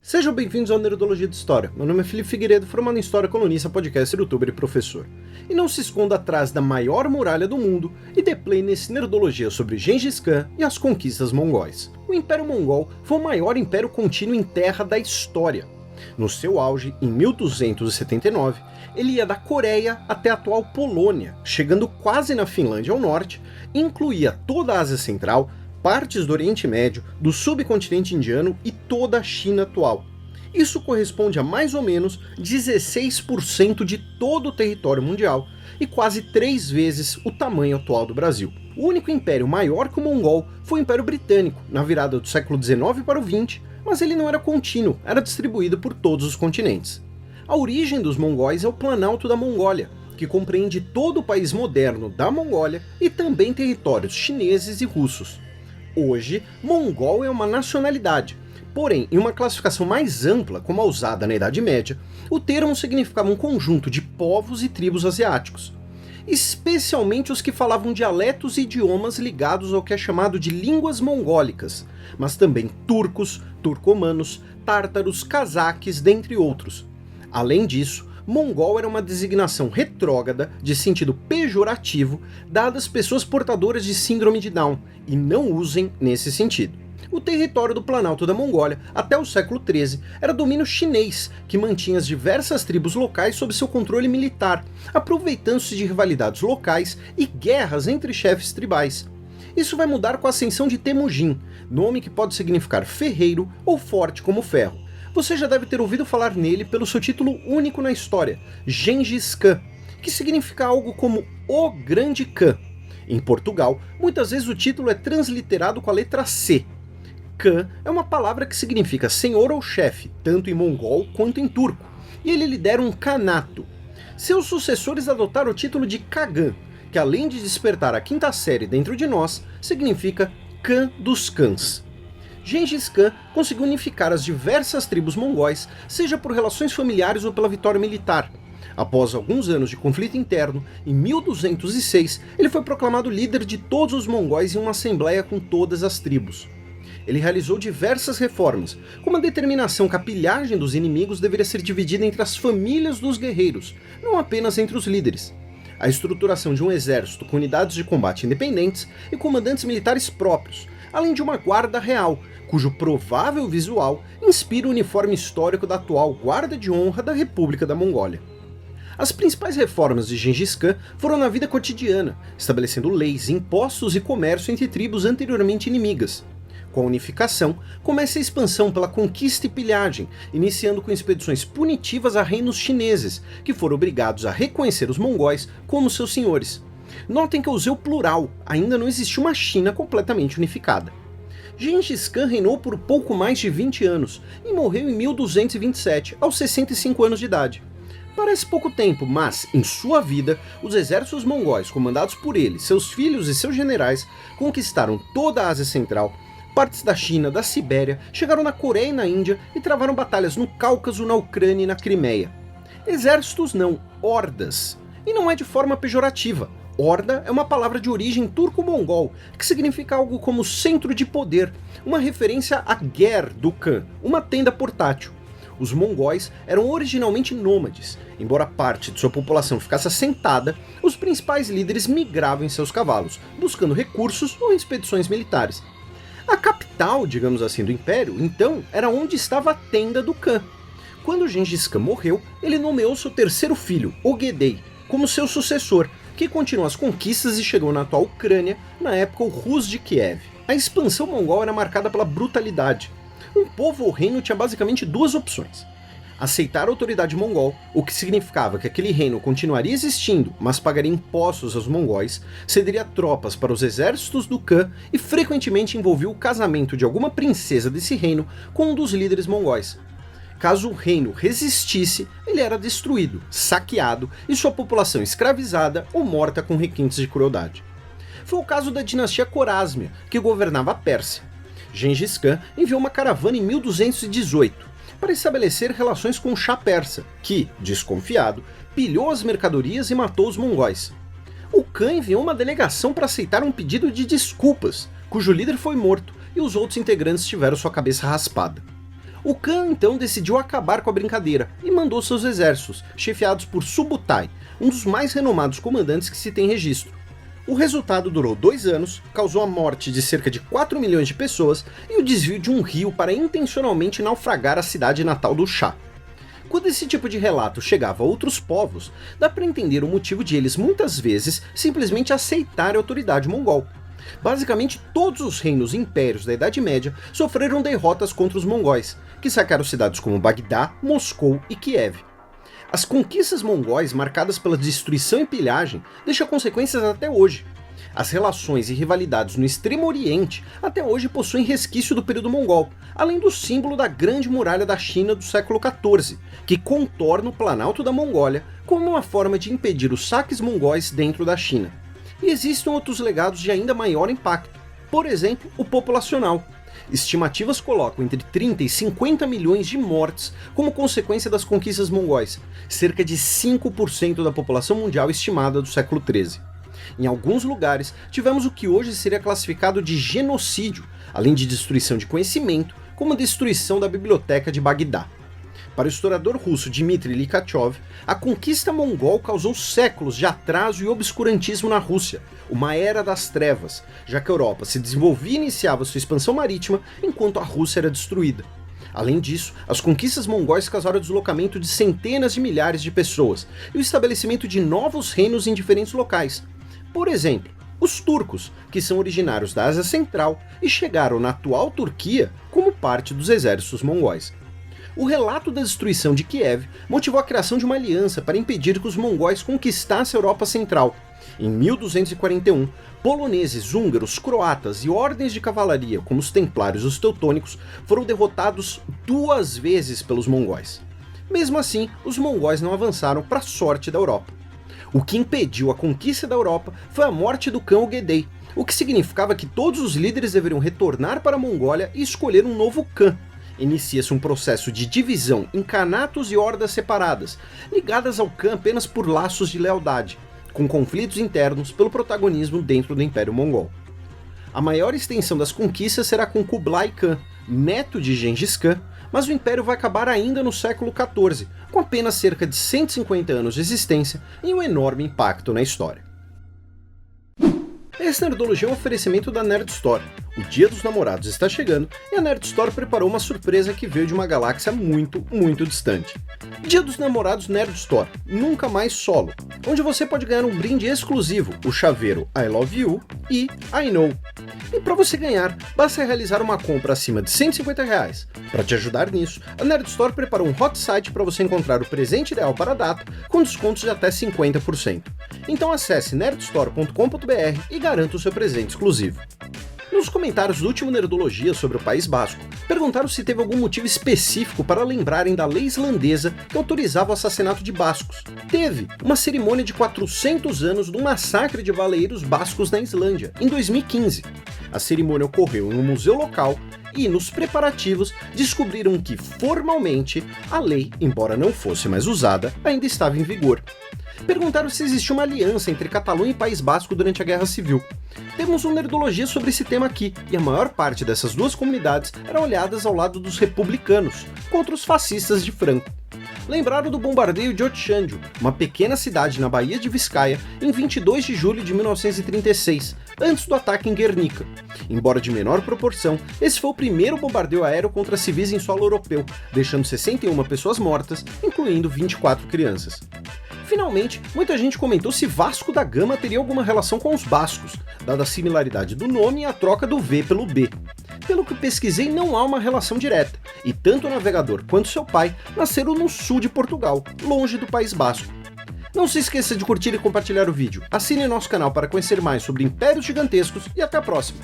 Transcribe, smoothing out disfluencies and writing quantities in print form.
Sejam bem-vindos ao Nerdologia de História. Meu nome é Felipe Figueiredo, formado em História, colunista, podcaster, youtuber e professor. E não se esconda atrás da maior muralha do mundo e dê play nesse Nerdologia sobre Gengis Khan e as conquistas mongóis. O Império Mongol foi o maior império contínuo em terra da história. No seu auge, em 1279, ele ia da Coreia até a atual Polônia, chegando quase na Finlândia ao norte, e incluía toda a Ásia Central, partes do Oriente Médio, do subcontinente indiano e toda a China atual. Isso corresponde a mais ou menos 16% de todo o território mundial e quase 3 vezes o tamanho atual do Brasil. O único império maior que o mongol foi o Império Britânico, na virada do século XIX para o XX, mas ele não era contínuo, era distribuído por todos os continentes. A origem dos mongóis é o Planalto da Mongólia, que compreende todo o país moderno da Mongólia e também territórios chineses e russos. Hoje, mongol é uma nacionalidade, porém, em uma classificação mais ampla, como a usada na Idade Média, o termo significava um conjunto de povos e tribos asiáticos, especialmente os que falavam dialetos e idiomas ligados ao que é chamado de línguas mongólicas, mas também turcos, turcomanos, tártaros, cazaques, dentre outros. Além disso, mongol era uma designação retrógrada, de sentido pejorativo, dada às pessoas portadoras de síndrome de Down, e não usem nesse sentido. O território do Planalto da Mongólia, até o século XIII, era domínio chinês, que mantinha as diversas tribos locais sob seu controle militar, aproveitando-se de rivalidades locais e guerras entre chefes tribais. Isso vai mudar com a ascensão de Temujin, nome que pode significar ferreiro ou forte como ferro. Você já deve ter ouvido falar nele pelo seu título único na história, Gengis Khan, que significa algo como o Grande Khan. Em Portugal, muitas vezes o título é transliterado com a letra C. Khan é uma palavra que significa senhor ou chefe, tanto em mongol quanto em turco, e ele lidera um kanato. Seus sucessores adotaram o título de Khagan, que além de despertar a 5ª série dentro de nós, significa Khan dos Khans. Gengis Khan conseguiu unificar as diversas tribos mongóis, seja por relações familiares ou pela vitória militar. Após alguns anos de conflito interno, em 1206, ele foi proclamado líder de todos os mongóis em uma assembleia com todas as tribos. Ele realizou diversas reformas, como a determinação que a pilhagem dos inimigos deveria ser dividida entre as famílias dos guerreiros, não apenas entre os líderes. A estruturação de um exército com unidades de combate independentes e comandantes militares próprios, além de uma guarda real, cujo provável visual inspira o uniforme histórico da atual Guarda de Honra da República da Mongólia. As principais reformas de Gengis Khan foram na vida cotidiana, estabelecendo leis, impostos e comércio entre tribos anteriormente inimigas. Com a unificação, começa a expansão pela conquista e pilhagem, iniciando com expedições punitivas a reinos chineses, que foram obrigados a reconhecer os mongóis como seus senhores. Notem que eu usei o plural, ainda não existiu uma China completamente unificada. Gengis Khan reinou por pouco mais de 20 anos e morreu em 1227, aos 65 anos de idade. Parece pouco tempo, mas, em sua vida, os exércitos mongóis, comandados por ele, seus filhos e seus generais, conquistaram toda a Ásia Central, partes da China, da Sibéria, chegaram na Coreia e na Índia e travaram batalhas no Cáucaso, na Ucrânia e na Crimeia. Exércitos não, hordas. E não é de forma pejorativa. Horda é uma palavra de origem turco-mongol, que significa algo como centro de poder, uma referência a Ger do Khan, uma tenda portátil. Os mongóis eram originalmente nômades. Embora parte de sua população ficasse assentada, os principais líderes migravam em seus cavalos, buscando recursos ou expedições militares. A capital, digamos assim, do império, então, era onde estava a tenda do Khan. Quando Gengis Khan morreu, ele nomeou seu terceiro filho, Ogedei, como seu sucessor, que continuou as conquistas e chegou na atual Ucrânia, na época o Rus de Kiev. A expansão mongol era marcada pela brutalidade. Um povo ou reino tinha basicamente 2 opções. Aceitar a autoridade mongol, o que significava que aquele reino continuaria existindo, mas pagaria impostos aos mongóis, cederia tropas para os exércitos do Khan e frequentemente envolvia o casamento de alguma princesa desse reino com um dos líderes mongóis. Caso o reino resistisse, ele era destruído, saqueado e sua população escravizada ou morta com requintes de crueldade. Foi o caso da dinastia Corásmia, que governava a Pérsia. Gengis Khan enviou uma caravana em 1218 para estabelecer relações com o Shah persa, que, desconfiado, pilhou as mercadorias e matou os mongóis. o Khan enviou uma delegação para aceitar um pedido de desculpas, cujo líder foi morto e os outros integrantes tiveram sua cabeça raspada. O Khan então decidiu acabar com a brincadeira e mandou seus exércitos, chefiados por Subutai, um dos mais renomados comandantes que se tem registro. O resultado durou 2 anos, causou a morte de cerca de 4 milhões de pessoas e o desvio de um rio para intencionalmente naufragar a cidade natal do Shah. Quando esse tipo de relato chegava a outros povos, dá para entender o motivo de eles muitas vezes simplesmente aceitarem a autoridade mongol. Basicamente todos os reinos e impérios da Idade Média sofreram derrotas contra os mongóis, que saquearam cidades como Bagdá, Moscou e Kiev. As conquistas mongóis, marcadas pela destruição e pilhagem, deixam consequências até hoje. As relações e rivalidades no Extremo Oriente até hoje possuem resquício do período mongol, além do símbolo da Grande Muralha da China do século XIV, que contorna o Planalto da Mongólia como uma forma de impedir os saques mongóis dentro da China. E existem outros legados de ainda maior impacto, por exemplo, o populacional. Estimativas colocam entre 30 e 50 milhões de mortes como consequência das conquistas mongóis, cerca de 5% da população mundial estimada do século XIII. Em alguns lugares, tivemos o que hoje seria classificado de genocídio, além de destruição de conhecimento, como a destruição da biblioteca de Bagdá. Para o historiador russo Dmitry Likhatchov, a conquista mongol causou séculos de atraso e obscurantismo na Rússia, uma era das trevas, já que a Europa se desenvolvia e iniciava sua expansão marítima enquanto a Rússia era destruída. Além disso, as conquistas mongóis causaram o deslocamento de centenas de milhares de pessoas e o estabelecimento de novos reinos em diferentes locais. Por exemplo, os turcos, que são originários da Ásia Central e chegaram na atual Turquia como parte dos exércitos mongóis. O relato da destruição de Kiev motivou a criação de uma aliança para impedir que os mongóis conquistassem a Europa Central. Em 1241, poloneses, húngaros, croatas e ordens de cavalaria, como os templários e os teutônicos, foram derrotados 2 vezes pelos mongóis. Mesmo assim, os mongóis não avançaram para a sorte da Europa. O que impediu a conquista da Europa foi a morte do Khan Ogedei, o que significava que todos os líderes deveriam retornar para a Mongólia e escolher um novo Khan. Inicia-se um processo de divisão em khanatos e hordas separadas, ligadas ao Khan apenas por laços de lealdade, com conflitos internos pelo protagonismo dentro do Império Mongol. A maior extensão das conquistas será com Kublai Khan, neto de Gengis Khan, mas o Império vai acabar ainda no século XIV, com apenas cerca de 150 anos de existência e um enorme impacto na história. Essa Nerdologia é um oferecimento da Nerd Store. O Dia dos Namorados está chegando e a Nerd Store preparou uma surpresa que veio de uma galáxia muito, muito distante. Dia dos Namorados Nerd Store, nunca mais solo, onde você pode ganhar um brinde exclusivo, o chaveiro I Love You e I Know. E para você ganhar, basta realizar uma compra acima de R$150. Para te ajudar nisso, a Nerd Store preparou um hot site para você encontrar o presente ideal para a data, com descontos de até 50%. Então acesse nerdstore.com.br e garanta o seu presente exclusivo. Nos comentários do último Nerdologia sobre o País Basco, perguntaram se teve algum motivo específico para lembrarem da lei islandesa que autorizava o assassinato de bascos. Teve uma cerimônia de 400 anos do massacre de baleeiros bascos na Islândia, em 2015. A cerimônia ocorreu em um museu local e, nos preparativos, descobriram que, formalmente, a lei, embora não fosse mais usada, ainda estava em vigor. Perguntaram se existia uma aliança entre Catalunha e País Basco durante a Guerra Civil. Temos um Nerdologia sobre esse tema aqui, e a maior parte dessas duas comunidades eram olhadas ao lado dos republicanos, contra os fascistas de Franco. Lembraram do bombardeio de Otxandio, uma pequena cidade na Baía de Viscaia, em 22 de julho de 1936, antes do ataque em Guernica. Embora de menor proporção, esse foi o primeiro bombardeio aéreo contra civis em solo europeu, deixando 61 pessoas mortas, incluindo 24 crianças. Finalmente, muita gente comentou se Vasco da Gama teria alguma relação com os bascos, dada a similaridade do nome e a troca do V pelo B. Pelo que pesquisei, não há uma relação direta, e tanto o navegador quanto seu pai nasceram no sul de Portugal, longe do País Basco. Não se esqueça de curtir e compartilhar o vídeo, assine nosso canal para conhecer mais sobre impérios gigantescos e até a próxima!